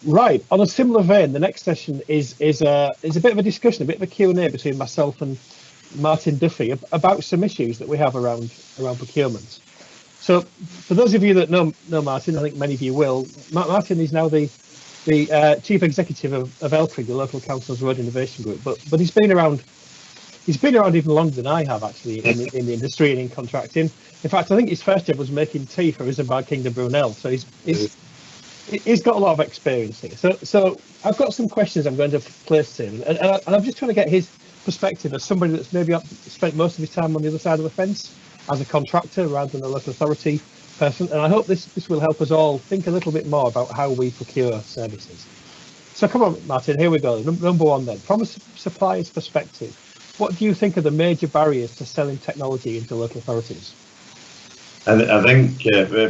Right, on a similar vein, the next session is a bit of a discussion, a bit of a Q&A between myself and Martin Duffy about some issues that we have around procurement. So, for those of you that know Martin, I think many of you will. Martin is now the chief executive of LCRIG, the Local Council's Road Innovation Group. But he's been around even longer than I have actually in the industry and in contracting. In fact, I think his first job was making tea for Isambard Kingdom Brunel. So he's got a lot of experience here. So I've got some questions I'm going to place to him, and I'm just trying to get his perspective as somebody that's maybe spent most of his time on the other side of the fence as a contractor rather than a local authority person. And I hope this will help us all think a little bit more about how we procure services. So come on, Martin, here we go. Number one then, from a supplier's perspective, what do you think are the major barriers to selling technology into local authorities? I think,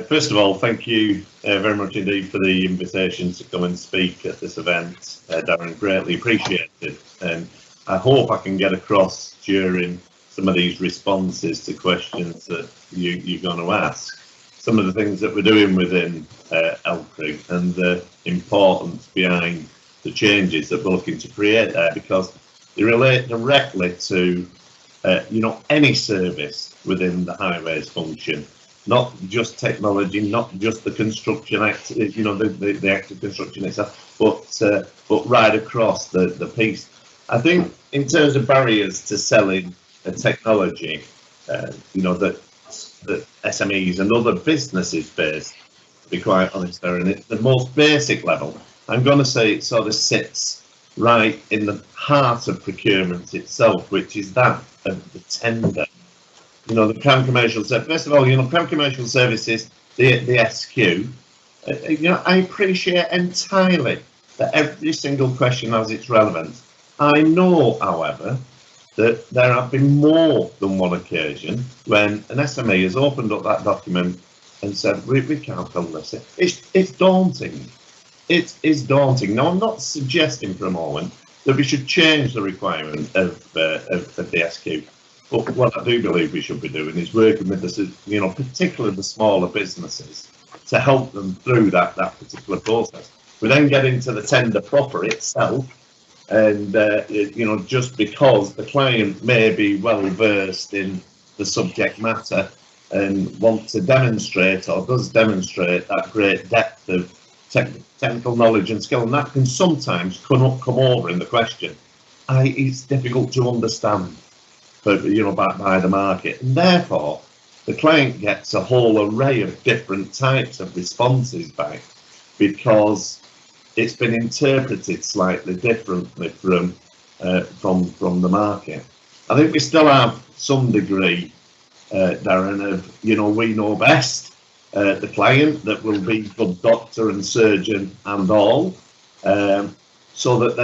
first of all, thank you very much indeed for the invitation to come and speak at this event, Darren. Greatly appreciated. And I hope I can get across during some of these responses to questions that you're going to ask, some of the things that we're doing within LCRIG and the importance behind the changes that we're looking to create there, because they relate directly to any service within the highways function. Not just technology, not just the construction act, the act of construction itself, but right across the piece. I think in terms of barriers to selling a technology, that SMEs and other businesses face, to be quite honest, there, and at the most basic level, I'm going to say it sort of sits right in the heart of procurement itself, which is that of the tender. The Crown Commercial Service. First of all, Crown Commercial Services, the SQ. I appreciate entirely that every single question has its relevance. I know, however, that there have been more than one occasion when an SME has opened up that document and said, we can't fill this. It's daunting. It is daunting. Now, I'm not suggesting for a moment that we should change the requirement of the SQ. But what I do believe we should be doing is working with particularly the smaller businesses to help them through that particular process. We then get into the tender proper itself, and just because the client may be well versed in the subject matter and want to demonstrate or does demonstrate that great depth of technical knowledge and skill, and that can sometimes come over in the question. It's difficult to understand. But by the market, and therefore the client gets a whole array of different types of responses back because it's been interpreted slightly differently from the market. I think we still have some degree, Darren, of we know best. The client that will be good doctor and surgeon and all. So that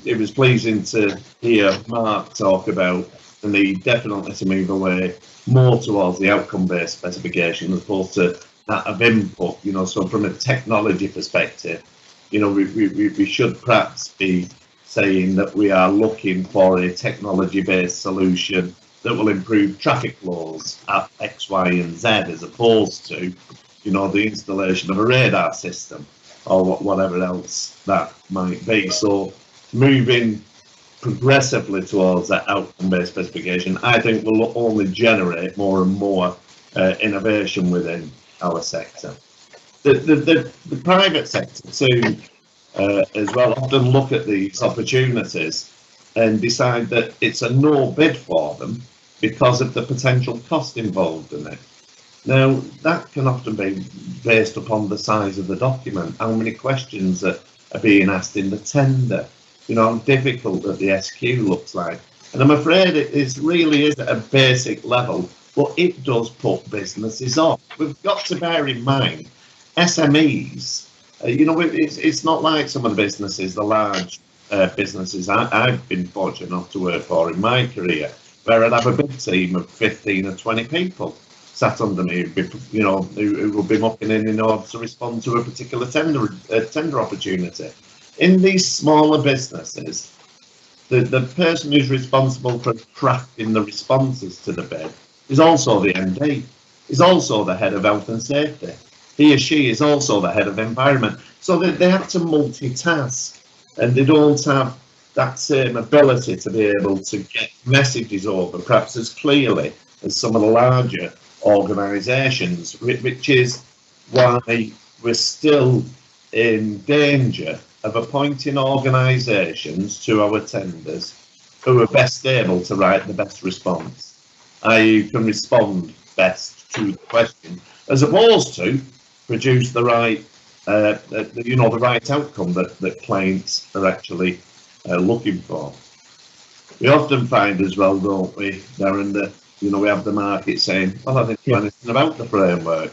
it was pleasing to hear Mark talk about the need definitely to move away more towards the outcome-based specification as opposed to that of input. So from a technology perspective, we should perhaps be saying that we are looking for a technology-based solution that will improve traffic flows at X, Y, and Z, as opposed to, the installation of a radar system or whatever else that might be. So moving progressively towards that outcome-based specification, I think will only generate more and more innovation within our sector. The private sector too, as well, often look at these opportunities and decide that it's a no bid for them because of the potential cost involved in it. Now, that can often be based upon the size of the document, how many questions are being asked in the tender, how difficult that the SQ looks like. And I'm afraid it really is at a basic level, but it does put businesses off. We've got to bear in mind, SMEs, it's not like some of the businesses, the large businesses I've been fortunate enough to work for in my career, where I'd have a big team of 15 or 20 people sat under me, who will be mucking in order to respond to a particular tender opportunity. In these smaller businesses, the person who's responsible for crafting the responses to the bid is also the MD, is also the head of health and safety, he or she is also the head of environment. So they have to multitask, and they don't have that same ability to be able to get messages over perhaps as clearly as some of the larger organisations, which is why we're still in danger of appointing organisations to our tenders who are best able to write the best response, i.e. can respond best to the question, as opposed to produce the right the right outcome that clients are actually looking for. We often find as well, don't we, Darren, that we have the market saying, well, I didn't know anything about the framework,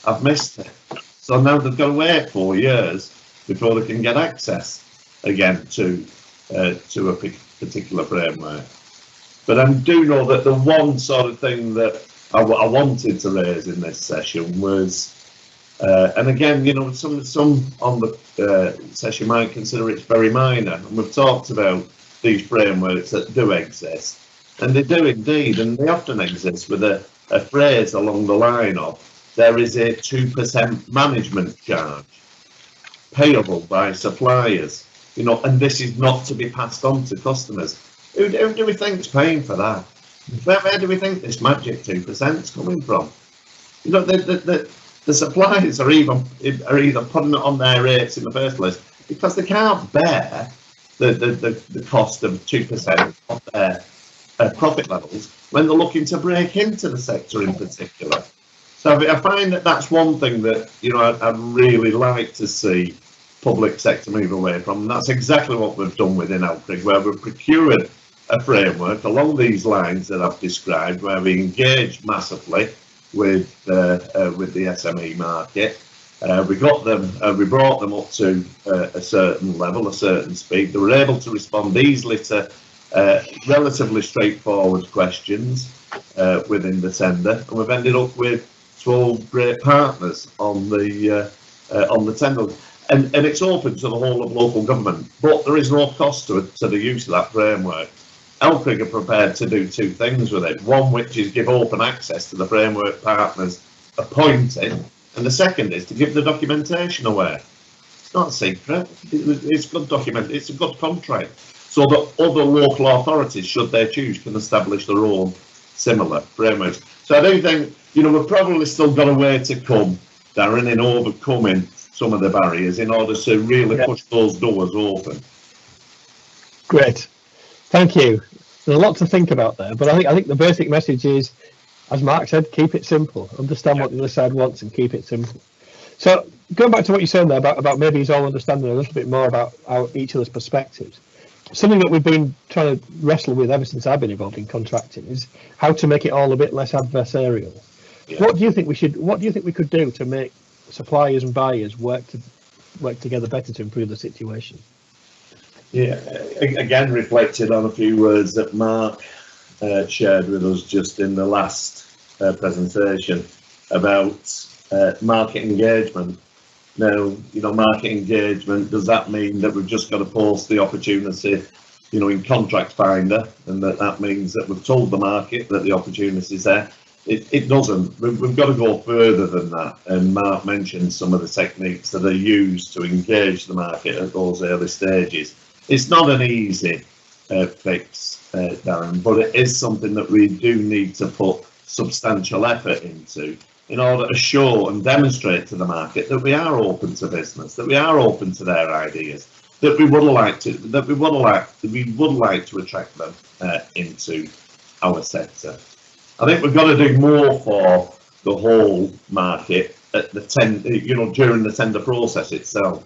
I've missed it. So now they've got to wait 4 years before they can get access again to a particular framework. But I do know that the one sort of thing that I wanted to raise in this session was, and again, some on the session might consider it's very minor, and we've talked about these frameworks that do exist, and they do indeed, and they often exist with a phrase along the line of, there is a 2% management charge payable by suppliers, and this is not to be passed on to customers. Who do we think is paying for that? Where do we think this magic 2% is coming from? The suppliers are either putting it on their rates in the first place because they can't bear the cost of 2% of their profit levels when they're looking to break into the sector in particular. So I find that that's one thing that I'd really like to see public sector move away from, and that's exactly what we've done within LCRIG, where we've procured a framework along these lines that I've described, where we engage massively with the SME market. We brought them up to a certain level, a certain speed. They were able to respond easily to relatively straightforward questions within the tender, and we've ended up with 12 great partners on the tender. And it's open to the whole of local government, but there is no cost to the use of that framework. LCRIG are prepared to do two things with it. One, which is give open access to the framework partners appointed, and the second is to give the documentation away. It's not a secret. It's good document. It's a good contract, so that other local authorities, should they choose, can establish their own similar frameworks. So I do think we've probably still got a way to come, Darren, in overcoming some of the barriers in order to really push those doors open. Great, thank you. There's a lot to think about there, but I think the basic message is, as Mark said, keep it simple. Understand what the other side wants and keep it simple. So going back to what you're saying there about maybe it's all understanding a little bit more about each other's perspectives. Something that we've been trying to wrestle with ever since I've been involved in contracting is how to make it all a bit less adversarial. Yeah. What do you think we could do to make suppliers and buyers work together better to improve the situation? Yeah, again, reflected on a few words that Mark shared with us just in the last presentation about market engagement. Now, market engagement, does that mean that we've just got to post the opportunity, in Contract Finder, and that means that we've told the market that the opportunity is there? It doesn't. We've got to go further than that, and Mark mentioned some of the techniques that are used to engage the market at those early stages. It's not an easy fix, Darren, but it is something that we do need to put substantial effort into in order to show and demonstrate to the market that we are open to business, that we are open to their ideas, that we would like to attract them into our sector. I think we've got to do more for the whole market at the during the tender process itself.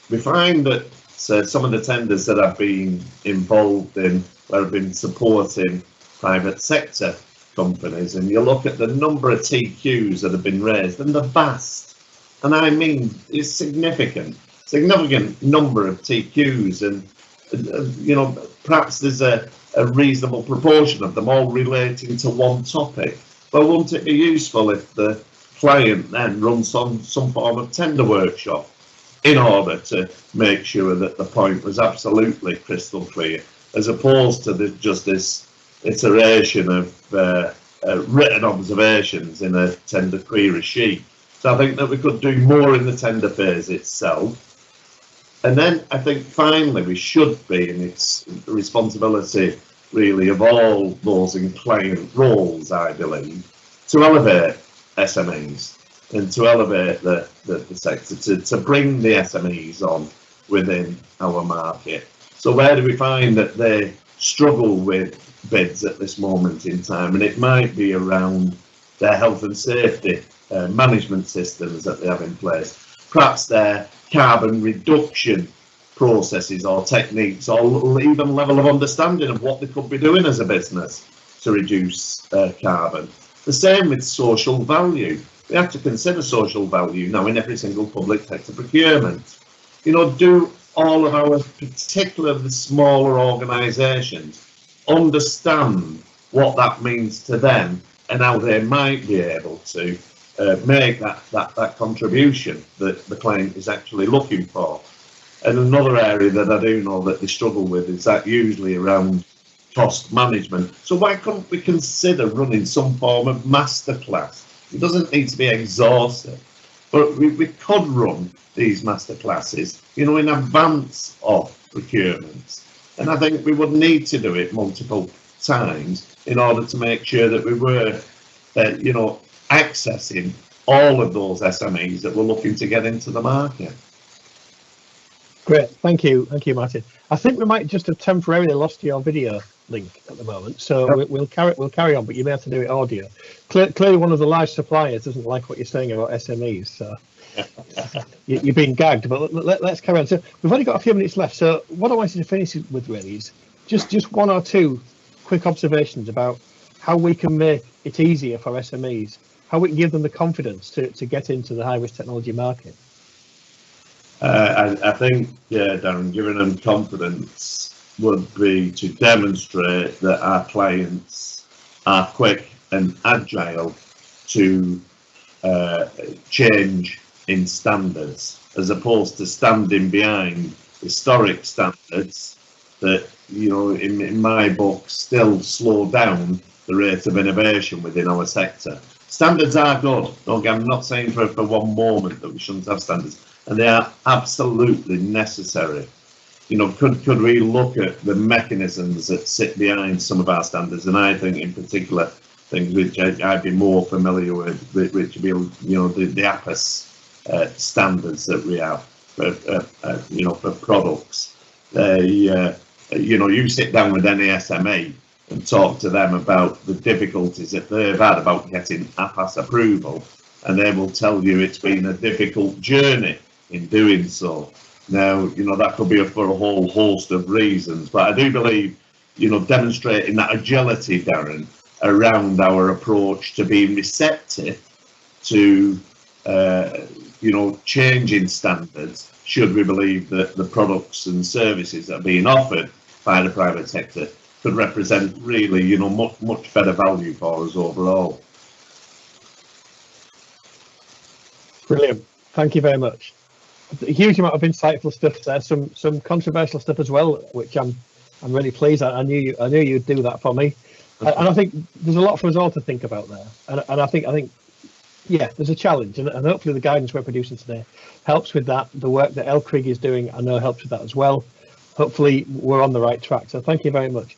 We find that some of the tenders that I've been involved in, where I've been supporting private sector companies, and you look at the number of TQs that have been raised, and they're vast, and I mean it's significant number of TQs, and perhaps there's a reasonable proportion of them all relating to one topic. But wouldn't it be useful if the client then runs some form of tender workshop in order to make sure that the point was absolutely crystal clear, as opposed to just this iteration of written observations in a tender query sheet. So I think that we could do more in the tender phase itself. And then I think finally we should be, and it's the responsibility really of all those in client roles, I believe, to elevate SMEs and to elevate the sector, to bring the SMEs on within our market. So where do we find that they struggle with bids at this moment in time? And it might be around their health and safety management systems that they have in place, perhaps their carbon reduction processes or techniques, or even level of understanding of what they could be doing as a business to reduce carbon. The same with social value. We have to consider social value now in every single public sector procurement. You know, do all of our, particularly the smaller organisations, understand what that means to them and how they might be able to make that contribution that the client is actually looking for. And another area that I do know that they struggle with is that usually around cost management. So why couldn't we consider running some form of masterclass? It doesn't need to be exhaustive, but we could run these masterclasses, you know, in advance of procurements. And I think we would need to do it multiple times in order to make sure that we were, you know, accessing all of those SMEs that were looking to get into the market. Great, thank you, Martin. I think we might just have temporarily lost your video link at the moment, so we'll carry on, but you may have to do it audio. Clearly, one of the large suppliers doesn't like what you're saying about SMEs, so you're being gagged. But let's carry on. So we've only got a few minutes left. So what I wanted to finish with really is just one or two quick observations about how we can make it easier for SMEs, how we can give them the confidence to get into the high-risk technology market. I think, yeah, Darren, giving them confidence would be to demonstrate that our clients are quick and agile to change in standards, as opposed to standing behind historic standards that, you know, in my book, still slow down the rate of innovation within our sector. Standards are good. I'm not saying for one moment that we shouldn't have standards, and they are absolutely necessary. You know, could we look at the mechanisms that sit behind some of our standards, and I think in particular things which I'd be more familiar with, which would be, you know, the APAS standards that we have for, you know, for products. You know, you sit down with any SME and talk to them about the difficulties that they've had about getting APAS approval, and they will tell you it's been a difficult journey in doing so. Now, you know, that could be for a whole host of reasons, but I do believe, you know, demonstrating that agility, Darren, around our approach to being receptive to, you know, changing standards, should we believe that the products and services that are being offered by the private sector could represent really, you know, much better value for us overall. Brilliant. Thank you very much. A huge amount of insightful stuff there, some controversial stuff as well, which I'm really pleased. I knew you'd do that for me, and I think there's a lot for us all to think about there. And I think yeah, there's a challenge, and hopefully the guidance we're producing today helps with that. The work that LCRIG is doing, I know, helps with that as well. Hopefully we're on the right track. So thank you very much.